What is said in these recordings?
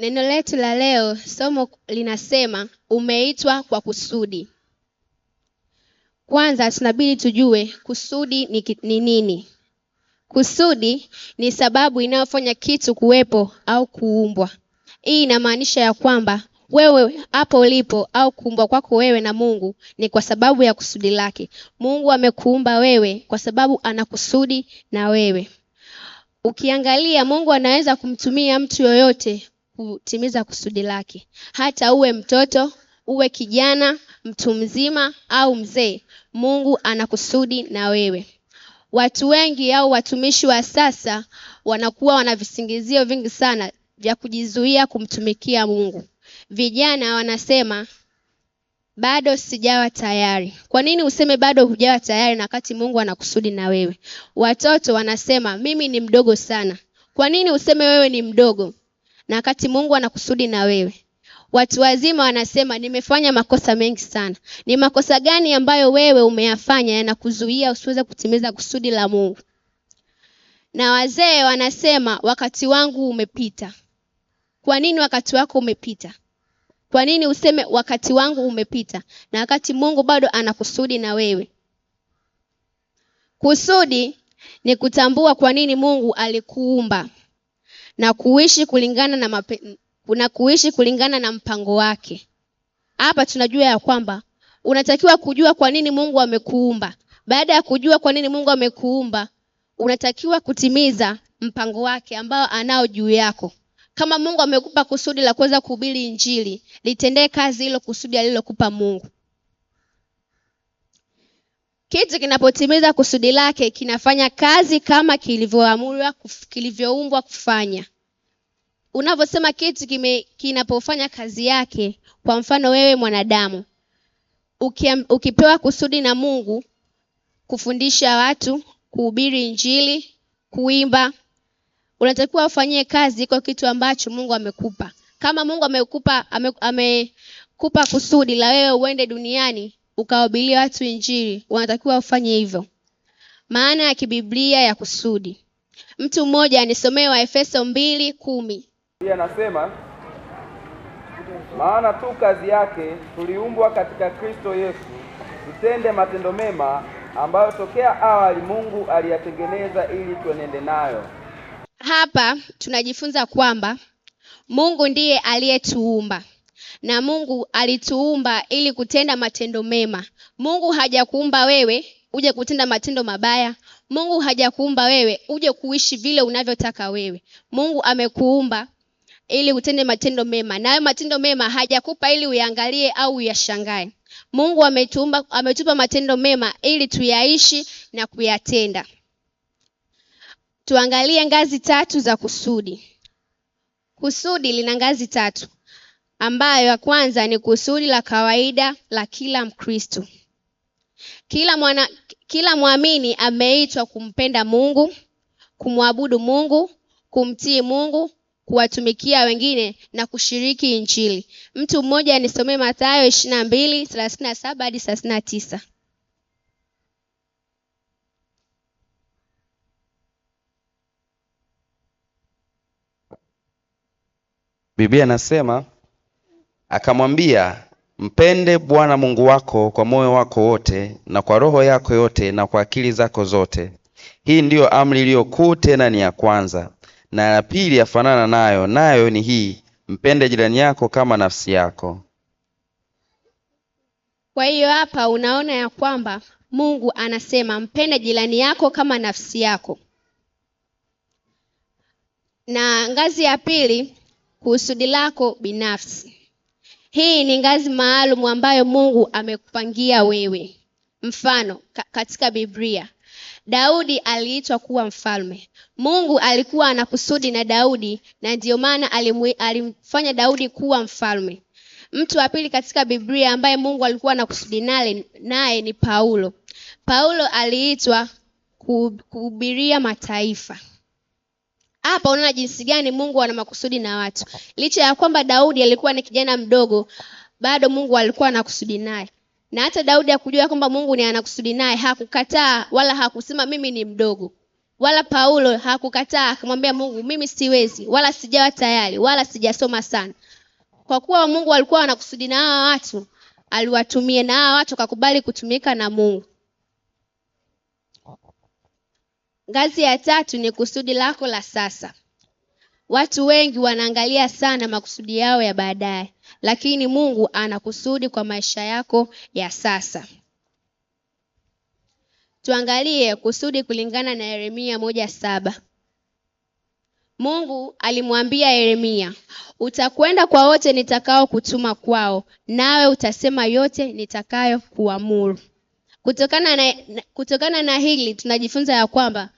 Neno letu la leo, somo linasema umeitwa kwa kusudi. Kwanza tunabidi tujue kusudi ni nini. Kusudi ni sababu inayofanya kitu kuwepo au kuumbwa. Hii inamaanisha ya kwamba wewe hapo ulipo au kuumbwa kwako wewe na Mungu ni kwa sababu ya kusudi lake. Mungu amekuumba wewe kwa sababu ana kusudi na wewe. Ukiangalia Mungu anaweza kumtumia mtu yoyote kutimiza kusudi lake. Hata uwe mtoto, uwe kijana, mtu mzima au mzee, Mungu ana kusudi na wewe. Watu wengi au watumishi wa sasa wanakuwa wana visingizio vingi sana vya kujizuia kumtumikia Mungu. Vijana wanasema bado sijawa tayari. Kwa nini useme bado hujawa tayari na wakati Mungu ana kusudi na wewe? Watoto wanasema mimi ni mdogo sana. Kwa nini useme wewe ni mdogo na wakati Mungu ana kusudi na wewe? Watu wazima wanasema nimefanya makosa mengi sana. Ni makosa gani ambayo wewe umeyafanya yanakuzuia usiweze kutimiza kusudi la Mungu? Na wazee wanasema wakati wangu umepita. Kwa nini wakati wako umepita? Kwa nini useme wakati wangu umepita na wakati Mungu bado ana kusudi na wewe? Kusudi ni kutambua kwa nini Mungu alikuumba na kuishi kulingana na mpango wake. Hapa tunajua ya kwamba unatakiwa kujua kwa nini Mungu amekuumba. Baada ya kujua kwa nini Mungu amekuumba, unatakiwa kutimiza mpango wake ambao anao juu yako. Kama Mungu amekupa kusudi la kuweza kuhubiri Injili, litendee kazi hilo kusudi alilokupa Mungu. Kitu kinapotimiza kusudi lake kinafanya kazi kama kilivyoumbwa kufanya. Unavyosema kitu kinapofanya kazi yake, kwa mfano wewe mwanadamu, ukipewa kusudi na Mungu kufundisha watu, kuhubiri Injili, kuimba, unatakiwa ufanyie kazi kwa kitu ambacho Mungu amekupa. Kama Mungu amekupa kusudi la wewe uende duniani ukawahubirie watu Injili, unatakiwa ufanye hivyo. Maana ya kibiblia ya kusudi. Mtu mmoja anisomee Waefeso 2:10. Pia anasema maana tu kazi yake tuliumbwa katika Kristo Yesu tutende matendo mema ambayo tokea awali Mungu aliyatengeneza ili tuenende nayo. Hapa tunajifunza kwamba Mungu ndiye aliyetuumba. Na Mungu alituumba ili kutenda matendo mema. Mungu hajakuumba wewe uje kutenda matendo mabaya. Mungu hajakuumba wewe uje kuishi vile unavyotaka wewe. Mungu amekuumba ili utende matendo mema. Na hayo matendo mema hajakupa ili uyaangalie au uyashangae. Mungu ametupa matendo mema ili tuyaishi na kuyatenda. Tuangalie ngazi 3 za kusudi. Kusudi lina ngazi 3. Ambayo ya kwanza ni kusudi la kawaida la kila Mkristo. Kila muamini ameitwa kumpenda Mungu, kumwabudu Mungu, kumtii Mungu, kuwatumikia wengine na kushiriki Injili. Mtu mmoja anisomee Mathayo 22:37 hadi 39. Biblia inasema akamwambia, mpende Bwana Mungu wako kwa moyo wako wote na kwa roho yako yote na kwa akili zako zote. Hii ndiyo amri iliyo kuu, tena ni ya kwanza. Na ya pili yafanana nayo, nayo ni hii, mpende jirani yako kama nafsi yako. Kwa hiyo hapa unaona ya kwamba Mungu anasema mpende jirani yako kama nafsi yako. Na ngazi ya pili, kusudi lako binafsi. Hii ni ngazi maalum ambayo Mungu amekupangia wewe. Mfano, katika Biblia, Daudi aliitwa kuwa mfalme. Mungu alikuwa ana kusudi na Daudi na ndio maana alimfanya Daudi kuwa mfalme. Mtu wa pili katika Biblia ambaye Mungu alikuwa na kusudi naye ni Paulo. Paulo aliitwa kuhubiria mataifa. Hapa unaona jinsi gani Mungu ana makusudi na watu. Licha ya kwamba Daudi alikuwa ni kijana mdogo, bado Mungu alikuwa na kusudi naye. Na hata Daudi hakujua kwamba Mungu ni ana kusudi naye, hakukataa wala hakusema mimi ni mdogo. Wala Paulo hakukataa, akamwambia Mungu, mimi siwezi, wala sijawa tayari, wala sijasoma sana. Kwa kuwa Mungu alikuwa anakusudi na hawa watu, aliwatumia na hawa watu wakakubali kutumika na Mungu. Ngazi ya 3 ni kusudi lako la sasa. Watu wengi wanaangalia sana makusudi yao ya baadaye, lakini Mungu ana kusudi kwa maisha yako ya sasa. Tuangalie kusudi kulingana na Yeremia 1:7. Mungu alimwambia Yeremia, utakwenda kwa wote nitakao kutuma kwao, nawe utasema yote nitakayo kuamuru. Kutokana na hili tunajifunza ya kwamba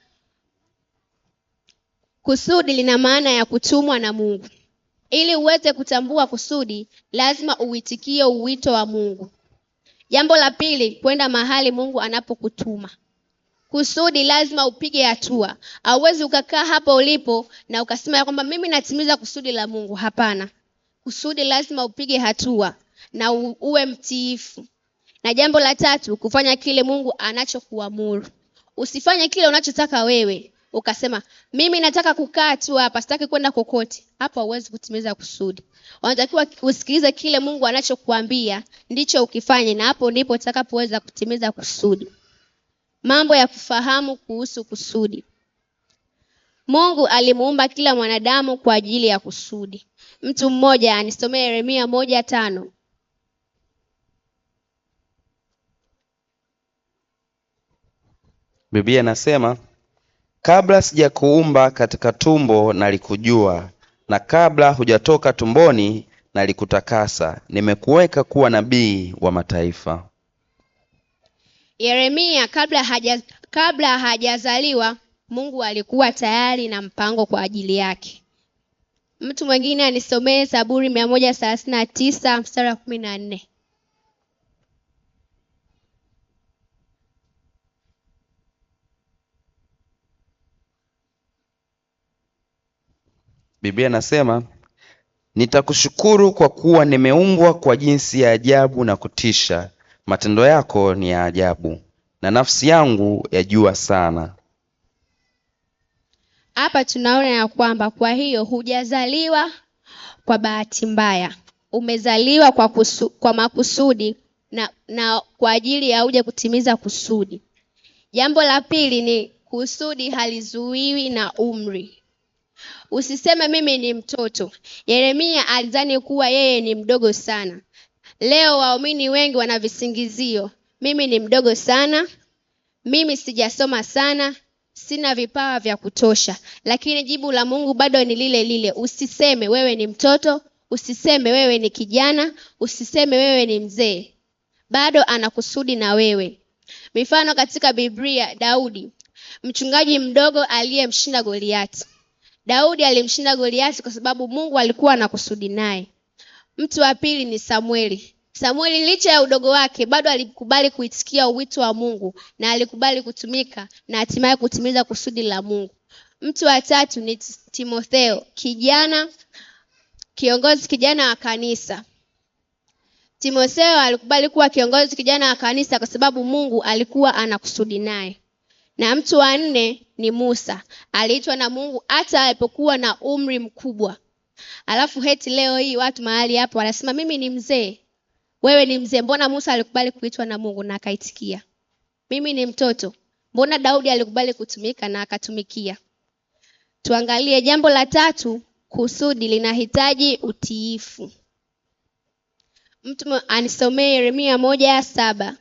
kusudi lina maana ya kutumwa na Mungu. Ili uweze kutambua kusudi, lazima uitikie uwito wa Mungu. Jambo la pili, kwenda mahali Mungu anapokutuma. Kusudi lazima upige hatua. Hauwezi ukakaa hapa ulipo na ukasema ya kwamba mimi natimiza kusudi la Mungu. Hapana. Kusudi lazima upige hatua na uwe mtiifu. Na jambo la 3, kufanya kile Mungu anachokuamuru. Usifanye kile unachotaka wewe. Ukasema mimi nataka kukaa tu hapa, sitaki kwenda kokote. Hapa huwezi kutimiza kusudi. Unatakiwa usikilize kile Mungu anachokuambia, ndicho ukifanye, na hapo ndipo utakapoweza kutimiza kusudi. Mambo ya kufahamu kuhusu kusudi. Mungu alimuumba kila mwanadamu kwa ajili ya kusudi. Mtu mmoja anisomee Yeremia 1:5. Biblia inasema, kabla sijakuumba katika tumbo nalikujua, na kabla hujatoka tumboni nalikutakasa, nimekuweka kuwa nabii wa mataifa. Yeremia kabla hajazaliwa, Mungu alikuwa tayari na mpango kwa ajili yake. Mtu mwingine anisomee Zaburi 139 mstari wa 14. Biblia inasema, nitakushukuru kwa kuwa nimeumbwa kwa jinsi ya ajabu na kutisha. Matendo yako ni ya ajabu, na nafsi yangu yajua sana. Hapa tunaona ya kwamba kwa hiyo hujazaliwa kwa bahati mbaya. Umezaliwa kwa makusudi na kwa ajili ya uje kutimiza kusudi. Jambo la pili ni kusudi halizuiwi na umri. Usiseme mimi ni mtoto. Yeremia alidhani kuwa yeye ni mdogo sana. Leo waumini wengi wana visingizio. Mimi ni mdogo sana. Mimi sijasoma sana. Sina vipawa vya kutosha. Lakini jibu la Mungu bado ni lile lile. Usiseme wewe ni mtoto. Usiseme wewe ni kijana. Usiseme wewe ni mzee. Bado anakusudi na wewe. Mifano katika Biblia, Daudi, mchungaji mdogo aliyemshinda Goliati. Daudi alimshinda Goliati kwa sababu Mungu alikuwa anakusudi naye. Mtu wa pili ni Samueli. Samueli licha ya udogo wake bado alikubali kuitikia wito wa Mungu na alikubali kutumika na hatimaye kutimiza kusudi la Mungu. Mtu wa tatu ni Timotheo, kiongozi kijana wa kanisa. Timotheo alikubali kuwa kiongozi kijana wa kanisa kwa sababu Mungu alikuwa anakusudi naye. Na mtu wa 4 ni Musa. Aliitwa na Mungu hata alipokuwa na umri mkubwa. Alafu heti leo hii watu mahali hapo wanasema mimi ni mzee. Wewe ni mzee. Mbona Musa alikubali kuitwa na Mungu na akaitikia? Mimi ni mtoto. Mbona Daudi alikubali kutumika na akatumikia? Tuangalie jambo la 3, kusudi linahitaji utiifu. Mtu anisomee Yeremia 1:7.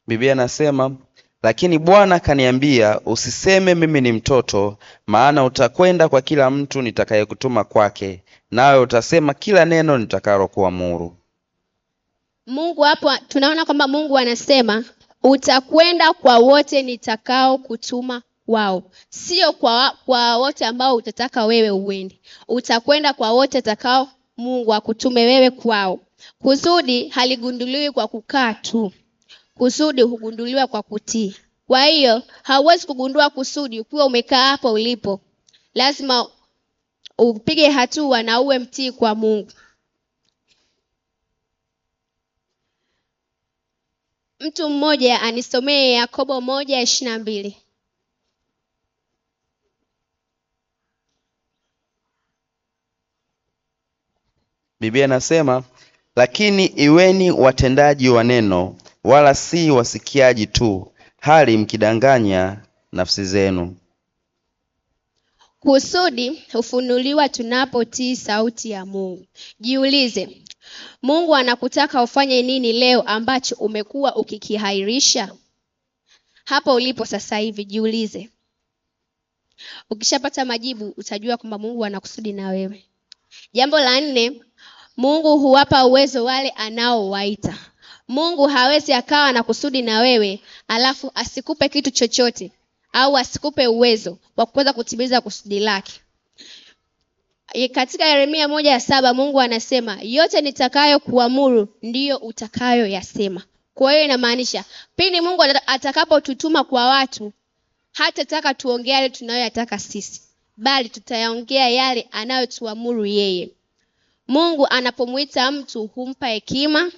Biblia inasema, lakini Bwana kaniambia, usiseme mimi ni mtoto, maana utakwenda kwa kila mtu nitakayekutuma kwake, nawe utasema kila neno nitakalokuamuru. Mungu hapo tunaona kwamba Mungu anasema utakwenda kwa wote nitakao kutuma wao. Sio kwa wote ambao utataka wewe uende. Utakwenda kwa wote atakao Mungu akutume wewe kwao. Kusudi haligunduliwi kwa kukaa tu. Kusudi hugunduliwa kwa kutii. Kwa hiyo hauwezi kugundua kusudi ukiwa umekaa hapo ulipo. Lazima upige hatua na uwe mtii kwa Mungu. Mtu mmoja anisomee Yakobo 1:22. Biblia inasema, lakini iweni watendaji wa neno, wala si wasikiaji tu, hali mkidanganya nafsi zenu. Kusudi hufunuliwa tunapotii sauti ya Mungu. Jiulize, Mungu anakutaka ufanye nini leo ambacho umekuwa ukikihairisha? Hapo ulipo sasa hivi jiulize. Ukishapata majibu utajua kwamba Mungu anakusudi na wewe. Jambo la 4, Mungu huwapa uwezo wale anaowaita. Mungu hawezi akawa na kusudi na wewe alafu asikupe kitu chochote au asikupe uwezo wa kuweza kutimiza kusudi lake. Katika Yeremia 1:7 Mungu anasema, yote nitakayo kuamuru ndiyo utakayo yasema. Kwa hiyo inamaanisha pindi Mungu atakapotutuma kwa watu, hatataka tuongee yale tunayoyataka sisi, bali tutayaongea yale anayotuamuru yeye. Mungu anapomuita mtu humpa hekima,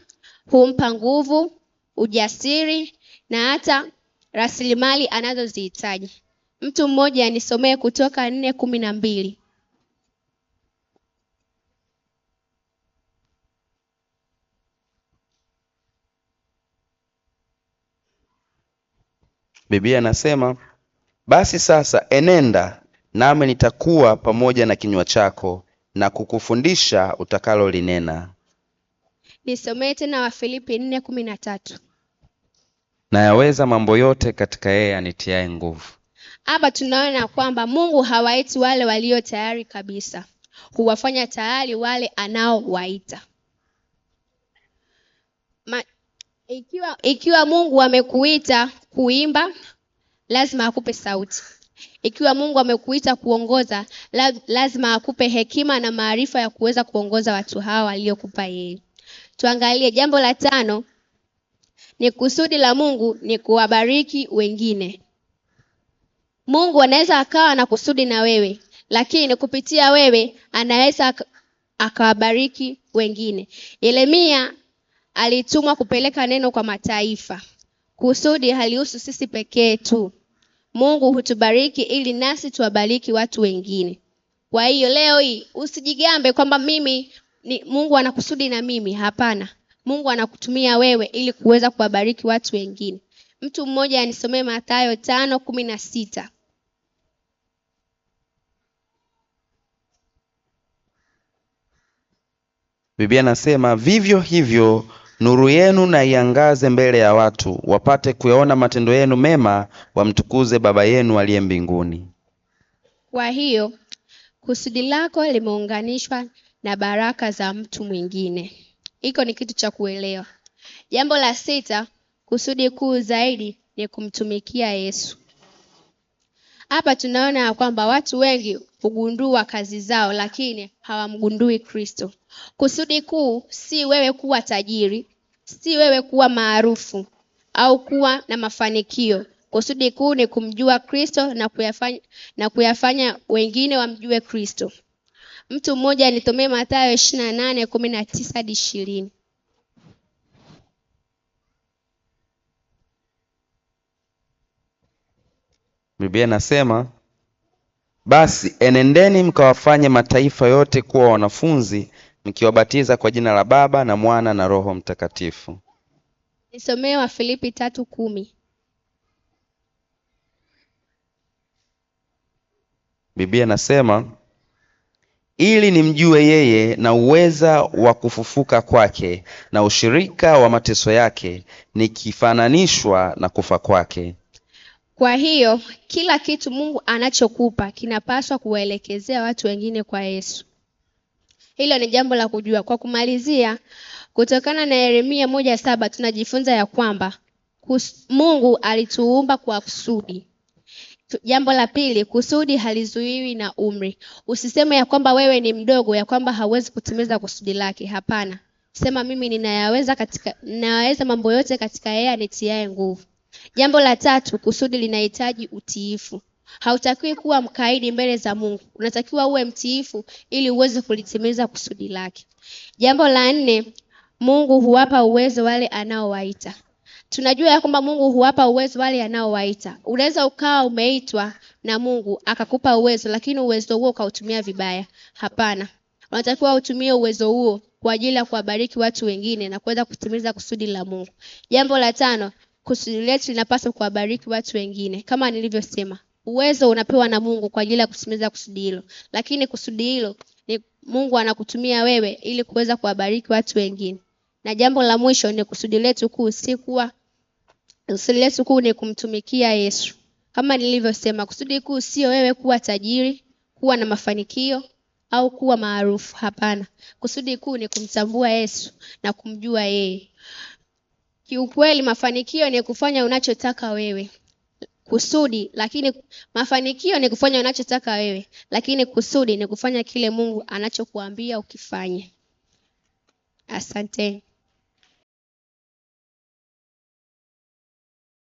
humpa nguvu, ujasiri na hata rasilimali anazozihitaji. Mtu mmoja anisomee Kutoka 4:12. Biblia inasema, basi sasa enenda, nami nitakuwa pamoja na kinywa chako na kukufundisha utakalolinena. Nisomee tena Wafilipi 4:13. Nayaweza mambo yote katika yeye anitiaye nguvu. Hapa tunaona kwamba Mungu hawaiti wale walio tayari kabisa, huwafanya tayari wale anaowaita. Ikiwa Mungu amekuita kuimba, lazima akupe sauti. Ikiwa Mungu amekuita kuongoza, lazima akupe hekima na maarifa ya kuweza kuongoza watu hawa waliokupa yeye. Tuangalie jambo la 5, ni kusudi la Mungu ni kuwabariki wengine. Mungu anaweza akawa na kusudi na wewe, lakini kupitia wewe anaweza akawabariki wengine. Yeremia alitumwa kupeleka neno kwa mataifa. Kusudi halihusu sisi pekee tu. Mungu hutubariki ili nasi tuwabariki watu wengine. Kwa hiyo leo hii usijigambe kwamba Mungu anakusudi na mimi. Hapana. Mungu anakutumia wewe ili kuweza kuwabariki watu wengine. Mtu mmoja anisomee Mathayo 5:16. Biblia inasema, vivyo hivyo nuru yenu na iangaze mbele ya watu, wapate kuyaona matendo yenu mema, wamtukuze Baba yenu aliye mbinguni. Kwa hiyo kusudi lako limeunganishwa na baraka za mtu mwingine. Hiko ni kitu cha kuelewa. Jambo la 6, kusudi kuu zaidi ni kumtumikia Yesu. Hapa tunaona kwamba watu wengi hugundua kazi zao lakini hawamgundui Kristo. Kusudi kuu si wewe kuwa tajiri, si wewe kuwa maarufu au kuwa na mafanikio. Kusudi kuu ni kumjua Kristo na kuyafanya wengine wamjue Kristo. Mtu mmoja anitomee Mathayo 28:19-20. Biblia inasema, basi enendeni mkawafanye mataifa yote kuwa wanafunzi, mkiwabatiza kwa jina la Baba na Mwana na Roho Mtakatifu. Nisomee Wafilipi 3:10. Biblia inasema, ili nimjue yeye na uweza wa kufufuka kwake na ushirika wa mateso yake, nikifananishwa na kufa kwake. Kwa hiyo kila kitu Mungu anachokupa kinapaswa kuwaelekezea watu wengine kwa Yesu. Hilo ni jambo la kujua. Kwa kumalizia, kutokana na Yeremia 1:7 tunajifunza ya kwamba Mungu alituumba kwa kusudi. Jambo la pili, kusudi halizuiwi na umri. Usiseme ya kwamba wewe ni mdogo, ya kwamba hauwezi kutimiza kusudi lake. Hapana. Sema mimi ninaweza mambo yote katika yeye anitiaye nguvu. Jambo la 3, kusudi linahitaji utiifu. Hautakiwi kuwa mkaidi mbele za Mungu. Unatakiwa uwe mtiifu ili uweze kulitimiza kusudi lake. Jambo la 4, Mungu huwapa uwezo wale anaowaita. tunajua ya kwamba Mungu huwapa uwezo wale anaowaita. Unaweza ukawa umeitwa na Mungu akakupa uwezo, lakini uwezo huo ukautumia vibaya. Hapana. Unatakiwa utumie uwezo huo kwa ajili ya kuwabariki watu wengine na kuweza kutimiza kusudi la Mungu. Jambo la 5, kusudi letu linapaswa kuwabariki watu wengine. Kama nilivyosema, uwezo unapewa na Mungu kwa ajili ya kutimiza kusudi hilo, lakini kusudi hilo ni Mungu anakutumia wewe ili kuweza kuwabariki watu wengine. Na jambo la mwisho ni kusudi letu kuu ni kumtumikia Yesu. Kama nilivyosema, kusudi kuu sio wewe kuwa tajiri, kuwa na mafanikio au kuwa maarufu. Hapana. Kusudi kuu ni kumtambua Yesu na kumjua yeye. Kiukweli mafanikio ni kufanya unachotaka wewe. Mafanikio ni kufanya unachotaka wewe, lakini kusudi ni kufanya kile Mungu anachokuambia ukifanye. Asante.